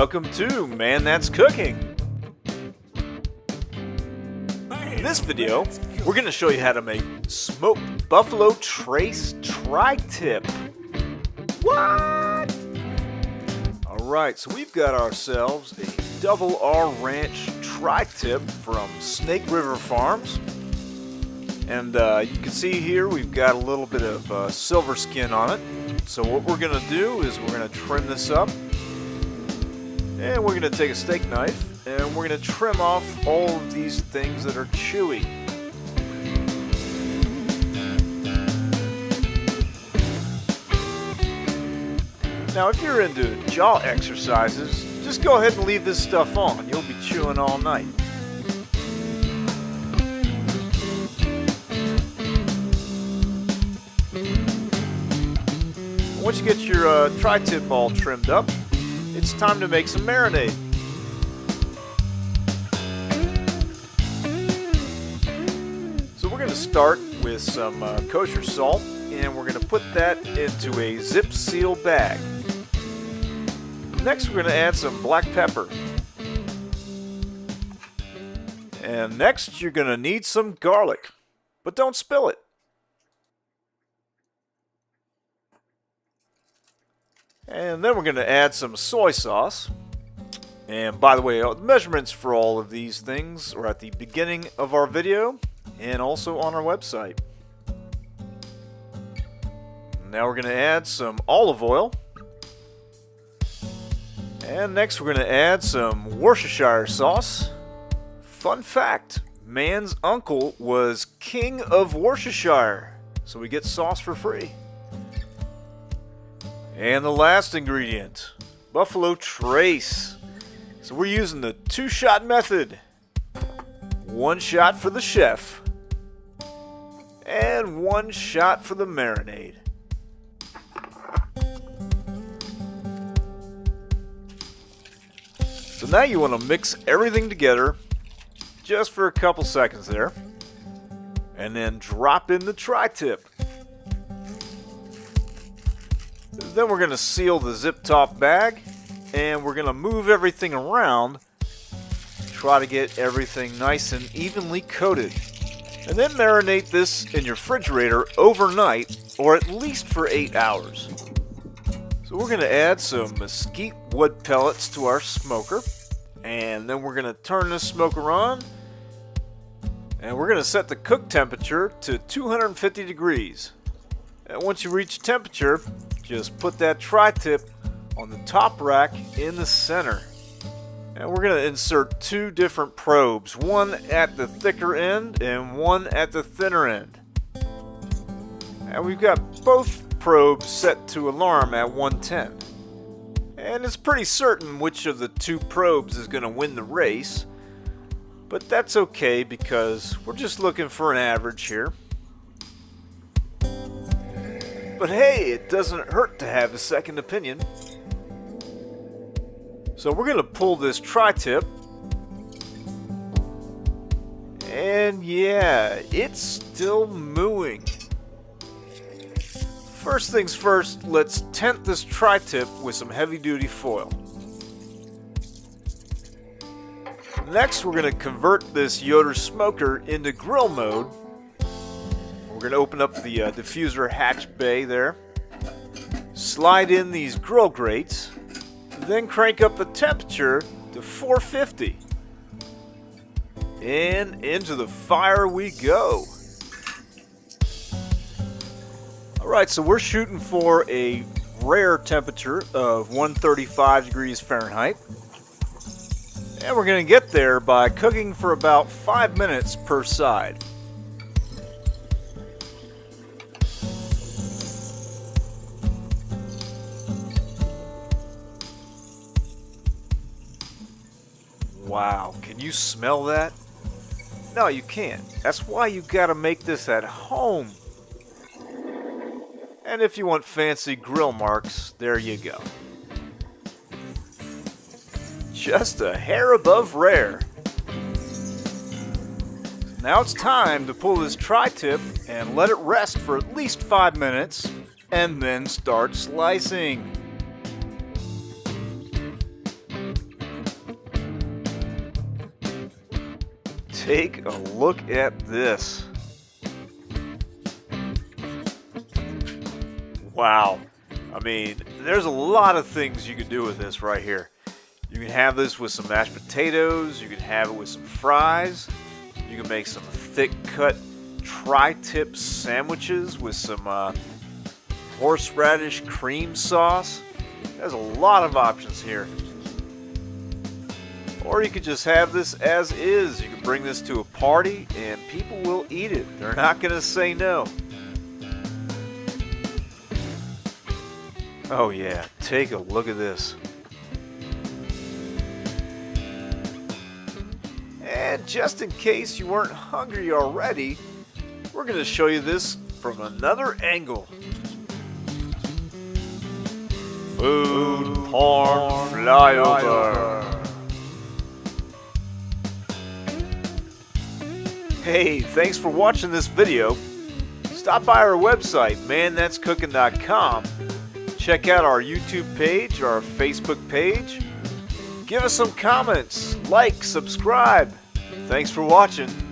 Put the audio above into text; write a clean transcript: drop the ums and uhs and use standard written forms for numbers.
Welcome to Man That's Cooking. In this video, we're going to show you how to make smoked buffalo trace tri-tip. What? Alright, so we've got ourselves a double R ranch tri-tip from Snake River Farms. And you can see here we've got a little bit of silverskin on it. So what we're going to do is we're going to trim this up. And we're going to take a steak knife and we're going to trim off all of these things that are chewy. Now if you're into jaw exercises, just go ahead and leave this stuff on. You'll be chewing all night. Once you get your tri-tip all trimmed up, it's time to make some marinade. So we're going to start with some kosher salt, and we're going to put that into a zip seal bag. Next we're going to add some black pepper. And next you're going to need some garlic, but don't spill it. And then we're going to add some soy sauce. And by the way, the measurements for all of these things are at the beginning of our video and also on our website. Now we're going to add some olive oil. And next we're going to add some Worcestershire sauce. Fun fact, man's uncle was king of Worcestershire, so we get sauce for free. And the last ingredient, buffalo trace. So we're using the 2-shot method. 1 shot for the chef, and 1 shot for the marinade. So now you want to mix everything together just for a couple seconds there, and then drop in the tri-tip. Then we're going to seal the zip top bag, and we're going to move everything around, try to get everything nice and evenly coated. And then marinate this in your refrigerator overnight, or at least for 8 hours. So we're going to add some mesquite wood pellets to our smoker, and then we're going to turn this smoker on, and we're going to set the cook temperature to 250 degrees. And once you reach temperature, just put that tri-tip on the top rack in the center. And we're going to insert 2 different probes, one at the thicker end and one at the thinner end. And we've got both probes set to alarm at 110. And it's pretty certain which of the 2 probes is going to win the race. But that's okay because we're just looking for an average here. But hey, it doesn't hurt to have a second opinion. So we're going to pull this tri-tip. And yeah, it's still mooing. First things first, let's tent this tri-tip with some heavy-duty foil. Next, we're going to convert this Yoder smoker into grill mode. We're going to open up the diffuser hatch bay there, slide in these grill grates, then crank up the temperature to 450. And into the fire we go. Alright, so we're shooting for a rare temperature of 135 degrees Fahrenheit. And we're going to get there by cooking for about 5 minutes per side. Wow, can you smell that? No, you can't. That's why you gotta make this at home. And if you want fancy grill marks, there you go. Just a hair above rare. Now it's time to pull this tri-tip and let it rest for at least 5 minutes, and then start slicing. take a look at this. Wow. I mean, there's a lot of things you can do with this right here. You can have this with some mashed potatoes. You can have it with some fries. You can make some thick cut tri-tip sandwiches with some horseradish cream sauce. There's a lot of options here. Or you could just have this as is. You can bring this to a party and people will eat it. They're not going to say no. Oh yeah, take a look at this. And just in case you weren't hungry already, we're going to show you this from another angle. Food porn flyover. Hey, thanks for watching this video. Stop by our website, manthat'scooking.com. Check out our YouTube page, our Facebook page. Give us some comments, like, subscribe. Thanks for watching.